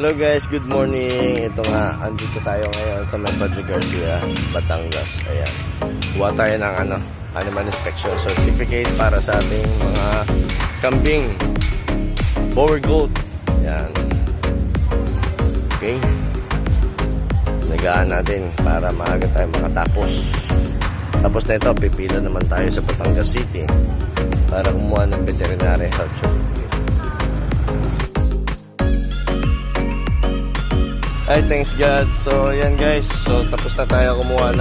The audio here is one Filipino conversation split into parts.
Hello guys, good morning. Ito nga, andito tayo ngayon sa May Padre Garcia, Batangas. Ayan. Kuha tayo ng animal inspection certificate para sa ating mga kambing, bower goat. Ayan. Okay. Nagaan natin para maaga tayo makatapos. Tapos na ito, pipila naman tayo sa Batangas City para kumuha ng veterinary health certificate. Ay, thanks God. So, yan guys. So, tapos na tayo kumuha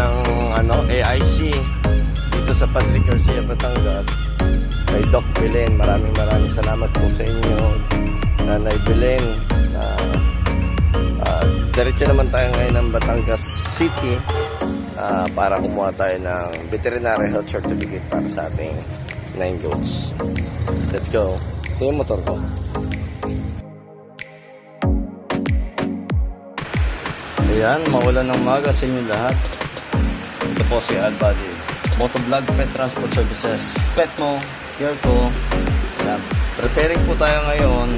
ng AIC dito sa Padre Garcia, Batangas. Kay Doc Belen. Maraming salamat po sa inyo, Nanay Belen. Diretso naman tayo ngayon ng Batangas City para kumuha tayo ng veterinary health certificate para sa ating 9 goats. Let's go. Ito yung motor ko. Ayan, mawalan ng maga sa inyo lahat. Ito po si Albady, Motovlog Pet Transport Services, Petmo, Kierko. Ayan. Preparing po tayo ngayon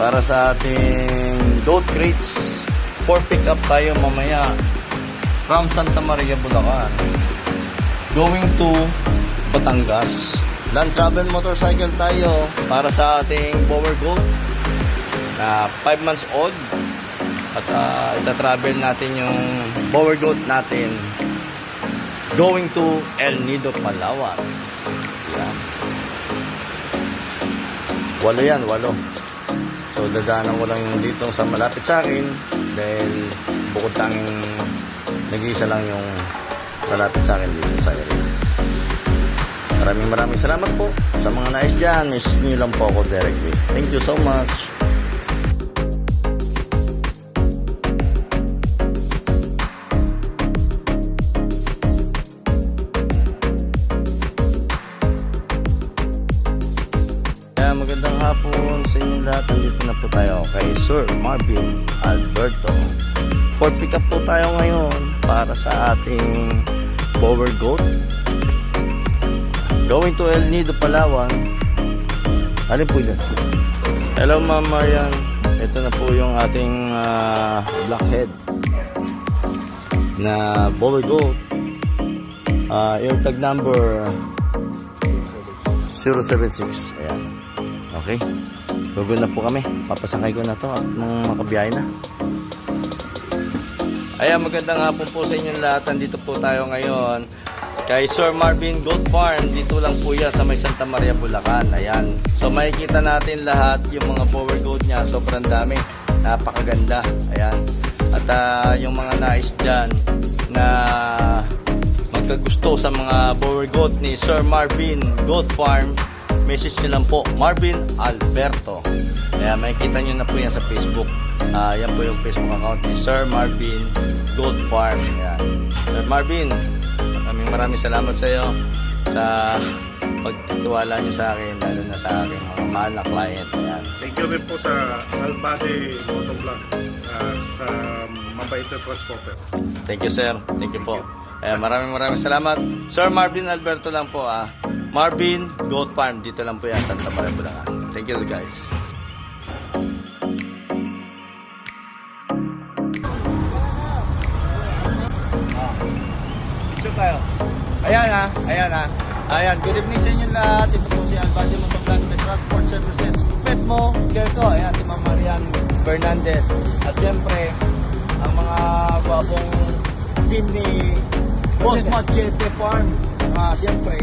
para sa ating goat crates. For pick up tayo mamaya from Santa Maria, Bulacan, going to Batangas. Land travel motorcycle tayo para sa ating bower goat na 5 months old. At ita-travel natin yung bower goat natin going to El Nido, Palawan. Yan. 8 yan, 8. So dadaanan ko lang yung dito sa malapit sa akin dahil bukod tanging nag-iisa lang yung malapit sa akin dito sa area. Maraming salamat po sa mga nais dyan. Message nyo lang po ako directly. Thank you so much. Magandang hapon sa inyo lahat. Nandito na po tayo kay Sir Marvin Alberto. For pick up po tayo ngayon para sa ating bower goat going to El Nido, Palawan. Alin po yun? Hello Ma'am Marian. Ito na po yung ating blackhead na bower goat. Yung tag number 076. Ayan. Okay, gugun na po kami. Papasakay ko na to at nung makabiyahe na. Ayan, magandang hapon po sa inyong lahat. Nandito po tayo ngayon kay Sir Marvin Goat Farm. Dito lang po yan sa may Santa Maria, Bulacan. Ayan, so makikita natin lahat yung mga bower goat niya. Sobrang dami, napakaganda. Ayan, at yung mga nais dyan na magkagusto sa mga bower goat ni Sir Marvin Goat Farm, message nyo lang po, Marvin Alberto. Kaya makikita nyo na po yan sa Facebook. Yan po yung Facebook account ni Sir Marvin Goat Farm. Ayan. Sir Marvin, maraming salamat sa iyo sa pagtitiwala nyo sa akin, lalo na sa aking mga mahal na client. Ayan. Thank you rin po sa Albady Motovlog sa mabait na transporter. Thank you sir. Thank you po. Maraming salamat. Sir Marvin Alberto lang po. Marvin Goat Farm, dito lang po yan, Santa Maria, Bulacan. Thank you guys. Picture tayo. Ayan, good evening sa inyo lahat. Ito po si Albady Motovlog Pet Transport Services, Petmo, Kierko. Ayan, si Ma'am Marian Fernandez. At siyempre, ang mga gwapong team ni Boss Machete Farm. Siyempre,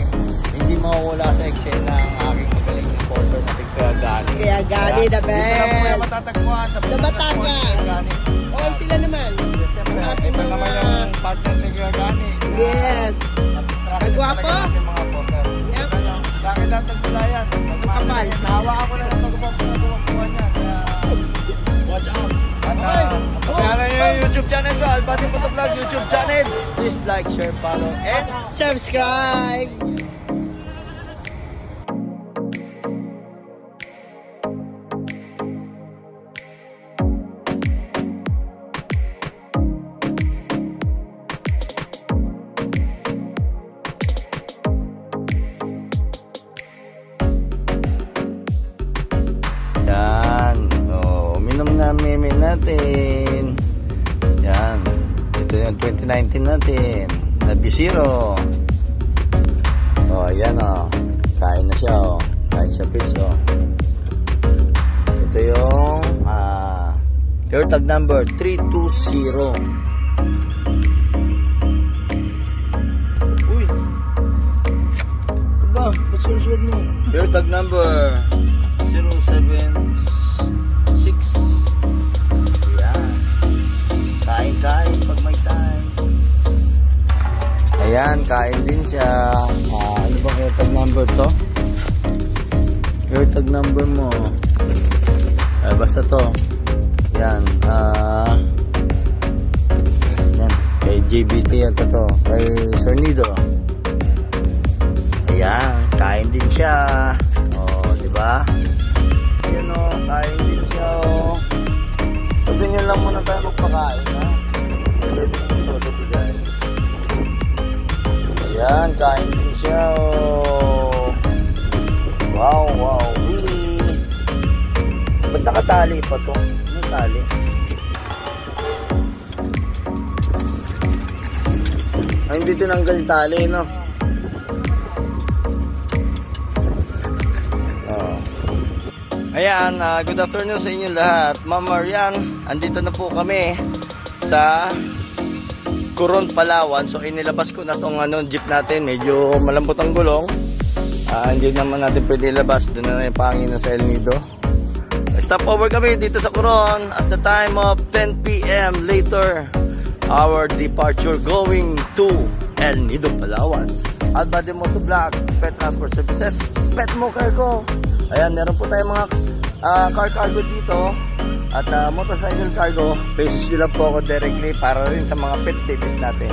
hindi mawawala sa eksena ang aking magaling reporter na si Kuya Gani. Kuya Gani, the best! Dito lang po yung matatagpuan sa Batangas. Oo, sila naman. Ito naman yung partner ni Kuya Gani. Yes! Kagwapo? Yep. Sa akin lang nagpulayan. Kapal. Nahawa ako na ng pagkukuha niya. Kaya, watch out. At kaya yung YouTube channel ko, Albady Motovlog YouTube channel. Please like, share, follow, and subscribe! Yan. Uminom na Mimi Nut. yung 2019 natin na B0. Oh, ayan oh. Kain na siya oh. Kain siya fish oh. Ito yung AirTag number 320. Uy! Aba, ba't sinusunod mo? AirTag number 076. Ayan. Kain pag may time. Ayan, kain din siya. Ano bang AirTag number to? AirTag number mo. Basta to. Yan. Yan. Kay JBT yan to. Kay Sir Nido. Ayan, kain din siya. Oh, di ba? Ayan oh, kain din siya oh. Sabi niyo lang muna tayo magpakain ha. Ayan, kain din siya oh. Wow. Ba't nakatali pa to? Ano tali? Ay, hindi tinanggal tali, no? Oh. Ayan, good afternoon sa inyo lahat. Ma'am Marian, andito na po kami sa Coron, Palawan. So, inilabas ko na tong jeep natin. Medyo malambot ang gulong. Hindi naman natin pwede ilabas. Doon na yung pangin na sa El Nido. Stop over kami dito sa Coron at the time of 10 p.m. later. Our departure going to El Nido, Palawan. Albade Motovlog, Pet Transport Services, Petmo Cargo. Ayan, meron po tayong mga car cargo dito at motorcycle cargo. Basis nyo lang po ako directly para rin sa mga pet babies natin.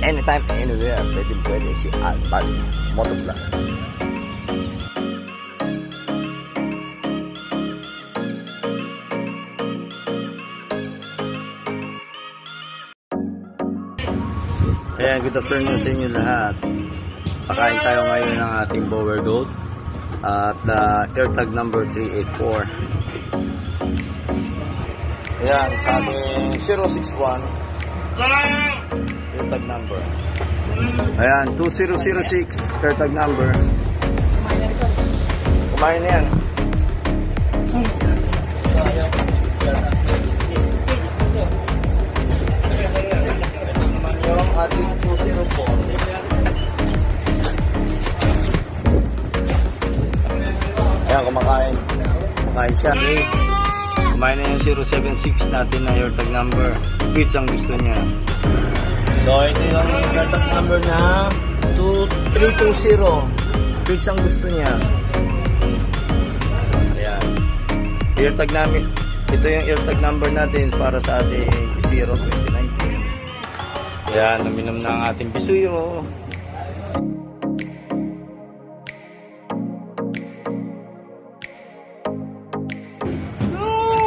Anytime, anywhere, pwede si Albade Motovlog. Ayan, good afternoon sa inyo lahat. Pakain tayo ngayon ng ating Bower Gold at AirTag number 384. Ayan, sa ating 061 AirTag number. Ayan, 2006 AirTag number. Kumain na yan. Yung ating 204. Ayan, kumakain siya. Kumain na yung 076 natin na AirTag number. Pitch ang gusto niya. So ito yung AirTag number na 320. Pitch ang gusto niya. Ayan, AirTag namin. Ito yung AirTag number natin para sa ating 02019. Ayan, naminom na ang ating bisuyo.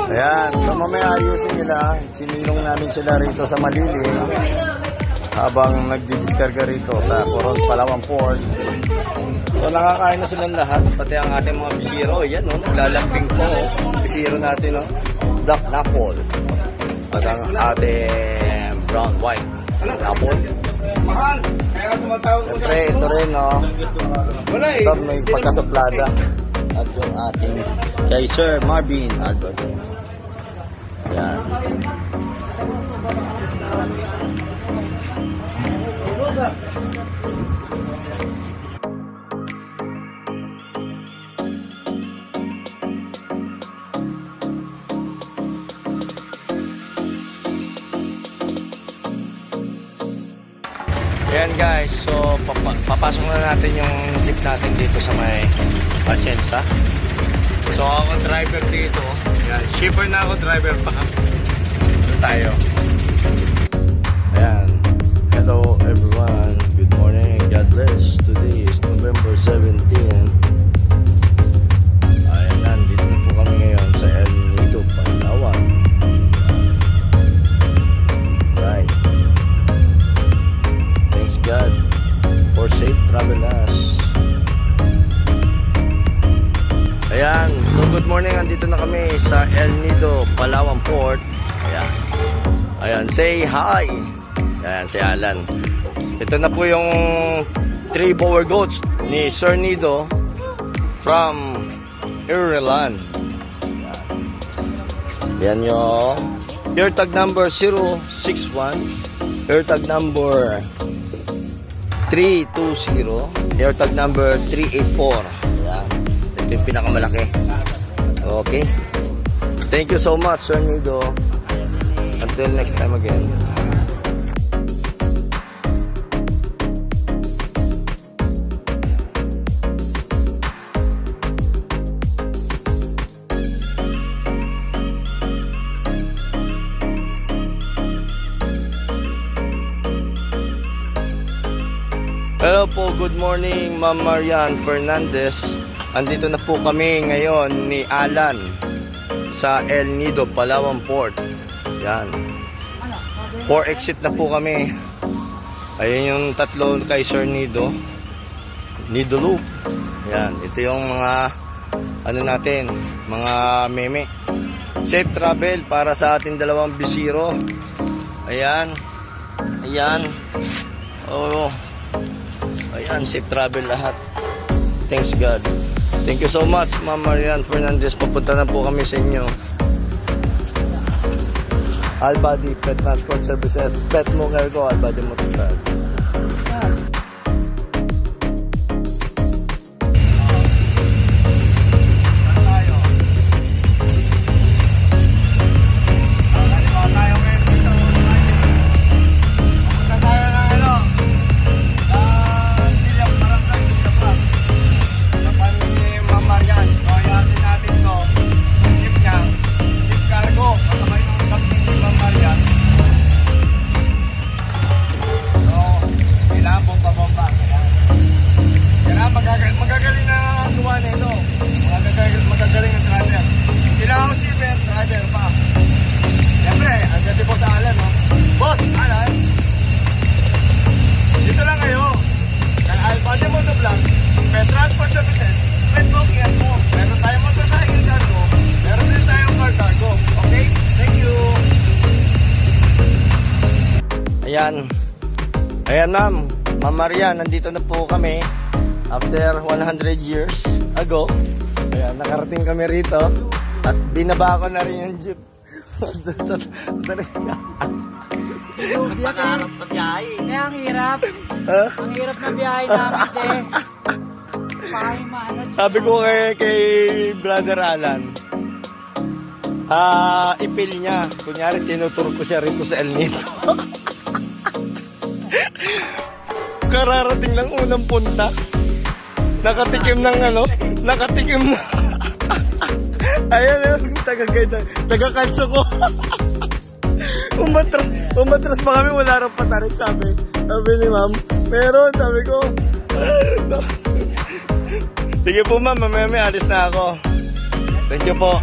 Ayan, so mamaya ayusin nila. Sinilong namin sila rito sa Malilim habang nagdidiskarga rito sa Coron, Palawan Port. So nakakain na silang lahat, pati ang ating mga bisiro. Ayan, naglalambing po. Bisiro natin, Black Napole. At ang ating brown white Napole. Siyempre, ito rin, ito may pagkasuplada. At yung ating kay Sir Marvin Albert. Ayan. Ayan guys, so papasok na natin yung jeep natin dito sa may Atienza. So ako driver dito. Ayan, shipper na ako, driver pa. Ito tayo. Ayan. Hello everyone. Good morning. God bless. Today is November 17. Ayan, nandito na po kami ngayon sa El Nido, Palawan. Right. Thanks God for safe travel us. Ayan, so good morning, andito na kami sa El Nido, Palawan Port. Ayan, say hi. Ayan, si Alan. Ito na po yung 3 bower goats ni Sir Nido from Ireland. Yan yung air tag number 061, air tag number 320, air tag number 384. Yan. Ito yung pinakamalaki. Okay. Thank you so much, Sir Nido. Until next time again. Hello po, good morning Ma'am Marian Fernandez. Andito na po kami ngayon ni Alan sa El Nido, Palawan Port. Yan. 4 exit na po kami. Ayun yung tatlo kay Sir Nido. Nido Loop. Yan. Ito yung mga ano natin, mga meme. Safe travel para sa ating dalawang bisiro. Ayan. Ayan. Oh. Ayan, safe travel lahat. Thanks God. Thank you so much, Ma'am Marian Fernandez. Papunta na po kami sa inyo. Albady Pet Transport Services. Pet mo ngayon ko, Albady Motovlog. Magagaling na gawa na ito. Magagaling na driver. Kailangan ko shipper, driver pa. Siyempre, andyan si Boss Alan, no? Boss Alan, dito lang kayo. Ng Albady Motovlog, Pet Transport Services, Pet Booking mo. Meron tayong motorcycle cargo, meron din tayong car cargo. Okay? Thank you. Ayan. Ayan, Ma'am. Ma'am Marian, nandito na po kami. After 100 years ago, ayan, nakarating kami rito at binaba ko na rin yung jeep. Pangarap sa biyahe. Kaya ang hirap. Ang hirap na biyahe namin, Sabi ko kay Brother Alan, ipil niya. Kunyari, tinutur ko siya rito sa El Nido. Kararating lang unang punta. Nakatikim ng nakatikim na. Ayan, taga-kanso ko. Umatras pa kami, wala rin patarik, sabi ni Ma'am. Meron, sabi ko. Sige po, Ma'am, mamaya alis na ako. Thank you po.